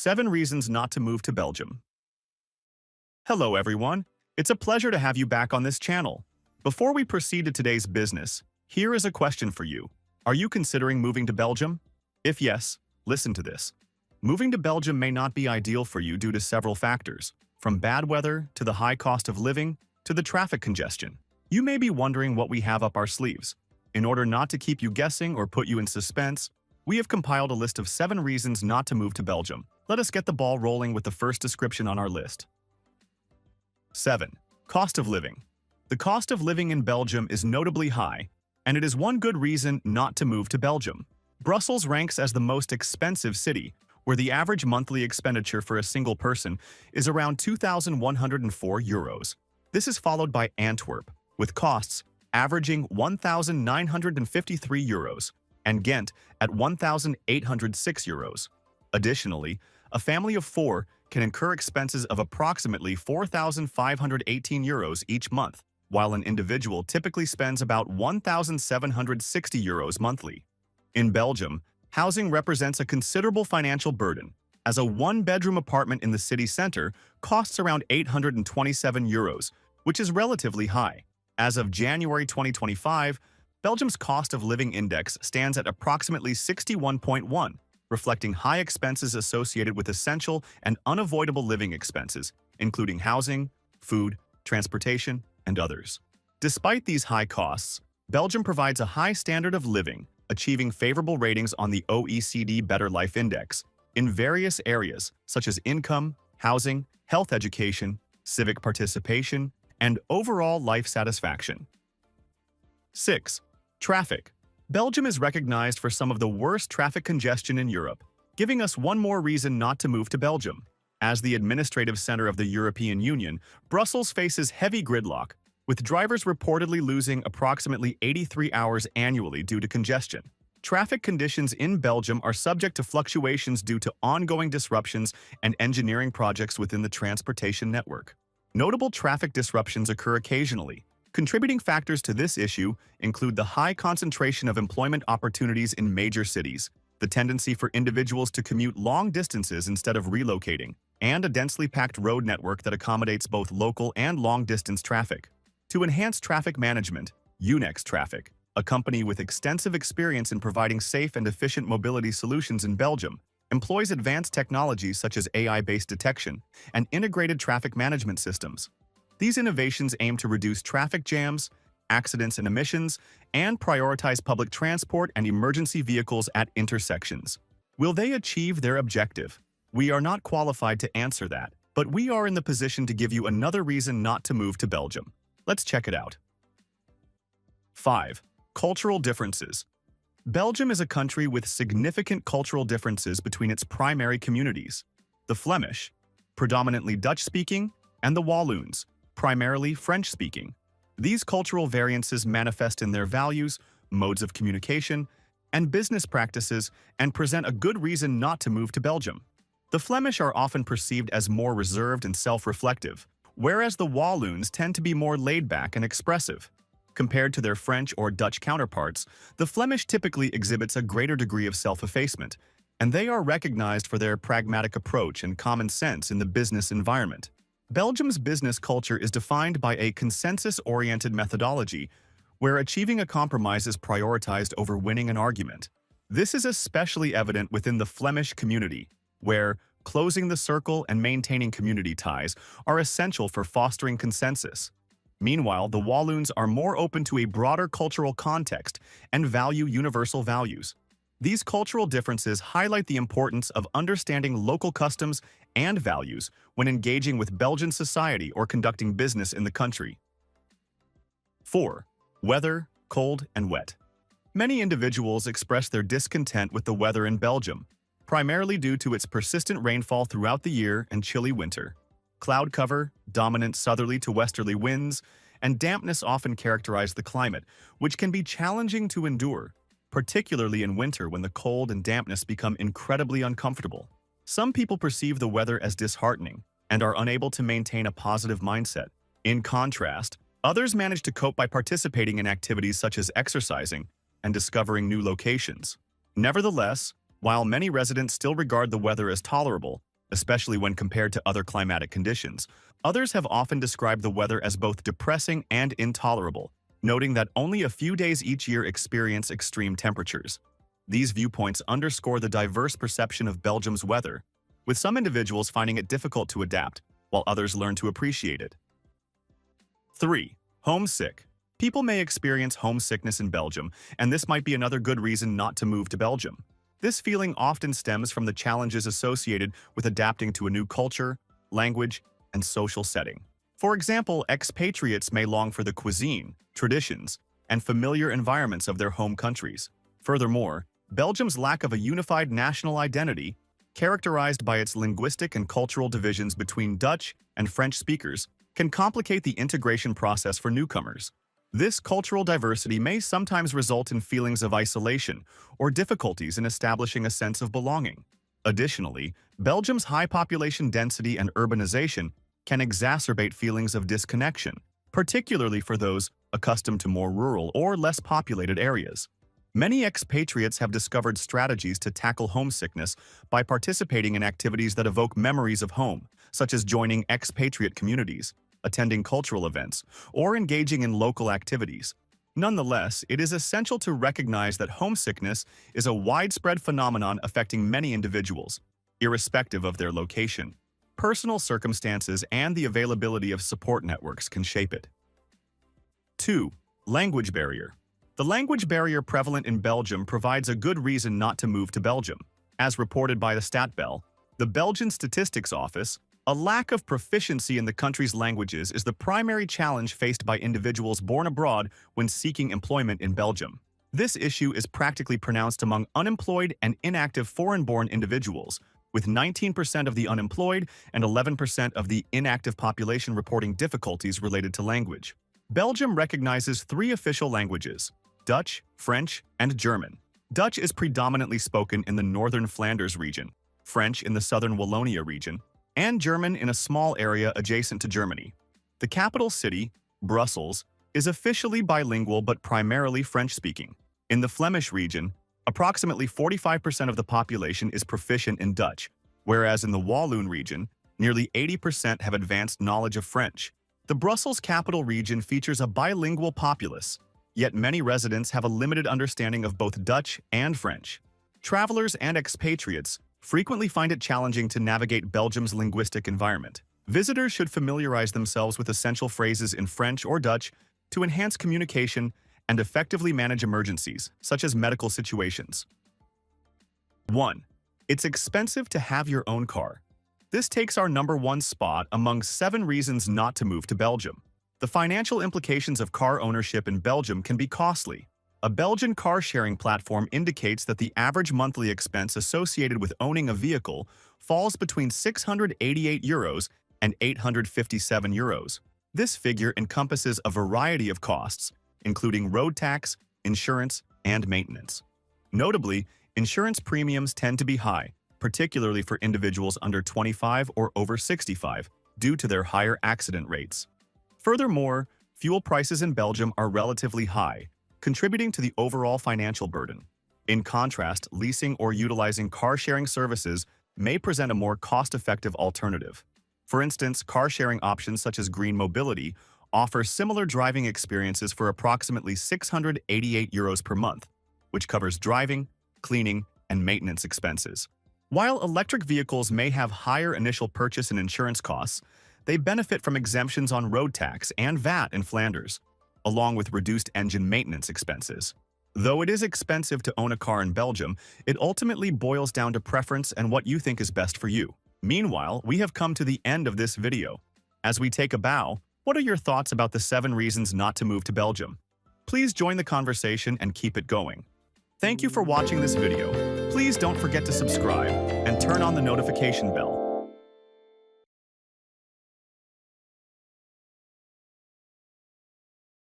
7 Reasons Not to Move to Belgium. Hello everyone, it's a pleasure to have you back on this channel. Before we proceed to today's business, here is a question for you. Are you considering moving to Belgium? If yes, listen to this. Moving to Belgium may not be ideal for you due to several factors, from bad weather to the high cost of living to the traffic congestion. You may be wondering what we have up our sleeves. In order not to keep you guessing or put you in suspense, we have compiled a list of 7 reasons not to move to Belgium. Let us get the ball rolling with the first description on our list. 7. Cost of living. The cost of living in Belgium is notably high, and it is one good reason not to move to Belgium. Brussels ranks as the most expensive city, where the average monthly expenditure for a single person is around €2,104. This is followed by Antwerp, with costs averaging €1,953, and Ghent at €1,806. Additionally, a family of 4 can incur expenses of approximately €4,518 each month, while an individual typically spends about €1,760 monthly. In Belgium, housing represents a considerable financial burden, as a one-bedroom apartment in the city center costs around €827, which is relatively high. As of January 2025, Belgium's cost of living index stands at approximately 61.1, reflecting high expenses associated with essential and unavoidable living expenses, including housing, food, transportation, and others. Despite these high costs, Belgium provides a high standard of living, achieving favorable ratings on the OECD Better Life Index in various areas such as income, housing, health education, civic participation, and overall life satisfaction. 6. Traffic. Belgium is recognized for some of the worst traffic congestion in Europe, giving us one more reason not to move to Belgium. As the administrative center of the European Union, Brussels faces heavy gridlock, with drivers reportedly losing approximately 83 hours annually due to congestion. Traffic conditions in Belgium are subject to fluctuations due to ongoing disruptions and engineering projects within the transportation network. Notable traffic disruptions occur occasionally. Contributing factors to this issue include the high concentration of employment opportunities in major cities, the tendency for individuals to commute long distances instead of relocating, and a densely packed road network that accommodates both local and long-distance traffic. To enhance traffic management, Unex Traffic, a company with extensive experience in providing safe and efficient mobility solutions in Belgium, employs advanced technologies such as AI-based detection and integrated traffic management systems. These innovations aim to reduce traffic jams, accidents and emissions, and prioritize public transport and emergency vehicles at intersections. Will they achieve their objective? We are not qualified to answer that, but we are in the position to give you another reason not to move to Belgium. Let's check it out. 5. Cultural differences. Belgium is a country with significant cultural differences between its primary communities: the Flemish, predominantly Dutch-speaking, and the Walloons, primarily French-speaking. These cultural variances manifest in their values, modes of communication, and business practices and present a good reason not to move to Belgium. The Flemish are often perceived as more reserved and self-reflective, whereas the Walloons tend to be more laid-back and expressive. Compared to their French or Dutch counterparts, the Flemish typically exhibits a greater degree of self-effacement, and they are recognized for their pragmatic approach and common sense in the business environment. Belgium's business culture is defined by a consensus-oriented methodology, where achieving a compromise is prioritized over winning an argument. This is especially evident within the Flemish community, where closing the circle and maintaining community ties are essential for fostering consensus. Meanwhile, the Walloons are more open to a broader cultural context and value universal values. These cultural differences highlight the importance of understanding local customs and values when engaging with Belgian society or conducting business in the country. 4. Weather, cold and wet. Many individuals express their discontent with the weather in Belgium, primarily due to its persistent rainfall throughout the year and chilly winter. Cloud cover, dominant southerly to westerly winds, and dampness often characterize the climate, which can be challenging to endure, particularly in winter when the cold and dampness become incredibly uncomfortable. Some people perceive the weather as disheartening and are unable to maintain a positive mindset. In contrast, others manage to cope by participating in activities such as exercising and discovering new locations. Nevertheless, while many residents still regard the weather as tolerable, especially when compared to other climatic conditions. Others have often described the weather as both depressing and intolerable, noting that only a few days each year experience extreme temperatures. These viewpoints underscore the diverse perception of Belgium's weather, with some individuals finding it difficult to adapt, while others learn to appreciate it. 3. Homesick. People may experience homesickness in Belgium, and this might be another good reason not to move to Belgium. This feeling often stems from the challenges associated with adapting to a new culture, language, and social setting. For example, expatriates may long for the cuisine, traditions, and familiar environments of their home countries. Furthermore, Belgium's lack of a unified national identity, characterized by its linguistic and cultural divisions between Dutch and French speakers, can complicate the integration process for newcomers. This cultural diversity may sometimes result in feelings of isolation or difficulties in establishing a sense of belonging. Additionally, Belgium's high population density and urbanization can exacerbate feelings of disconnection, particularly for those accustomed to more rural or less populated areas. Many expatriates have discovered strategies to tackle homesickness by participating in activities that evoke memories of home, such as joining expatriate communities, attending cultural events, or engaging in local activities. Nonetheless, it is essential to recognize that homesickness is a widespread phenomenon affecting many individuals, irrespective of their location. Personal circumstances and the availability of support networks can shape it. 2. Language barrier. The language barrier prevalent in Belgium provides a good reason not to move to Belgium. As reported by the Statbel, the Belgian Statistics Office, a lack of proficiency in the country's languages is the primary challenge faced by individuals born abroad when seeking employment in Belgium. This issue is practically pronounced among unemployed and inactive foreign-born individuals, with 19% of the unemployed and 11% of the inactive population reporting difficulties related to language. Belgium recognizes 3 official languages: Dutch, French, and German. Dutch is predominantly spoken in the northern Flanders region, French in the southern Wallonia region, and German in a small area adjacent to Germany. The capital city, Brussels, is officially bilingual but primarily French-speaking. In the Flemish region, approximately 45% of the population is proficient in Dutch, whereas in the Walloon region, nearly 80% have advanced knowledge of French. The Brussels capital region features a bilingual populace, yet many residents have a limited understanding of both Dutch and French. Travelers and expatriates frequently find it challenging to navigate Belgium's linguistic environment. Visitors should familiarize themselves with essential phrases in French or Dutch to enhance communication and effectively manage emergencies, such as medical situations. 1. It's expensive to have your own car. This takes our number 1 spot among 7 reasons not to move to Belgium. The financial implications of car ownership in Belgium can be costly. A Belgian car-sharing platform indicates that the average monthly expense associated with owning a vehicle falls between €688 and €857. This figure encompasses a variety of costs, including road tax, insurance, and maintenance. Notably, insurance premiums tend to be high, particularly for individuals under 25 or over 65, due to their higher accident rates. Furthermore, fuel prices in Belgium are relatively high, contributing to the overall financial burden. In contrast, leasing or utilizing car-sharing services may present a more cost-effective alternative. For instance, car-sharing options such as Green Mobility offer similar driving experiences for approximately €688 per month, which covers driving, cleaning, and maintenance expenses. While electric vehicles may have higher initial purchase and insurance costs, they benefit from exemptions on road tax and VAT in Flanders, along with reduced engine maintenance expenses. Though it is expensive to own a car in Belgium, it ultimately boils down to preference and what you think is best for you. Meanwhile, we have come to the end of this video. As we take a bow, what are your thoughts about the 7 reasons not to move to Belgium? Please join the conversation and keep it going. Thank you for watching this video. Please don't forget to subscribe and turn on the notification bell.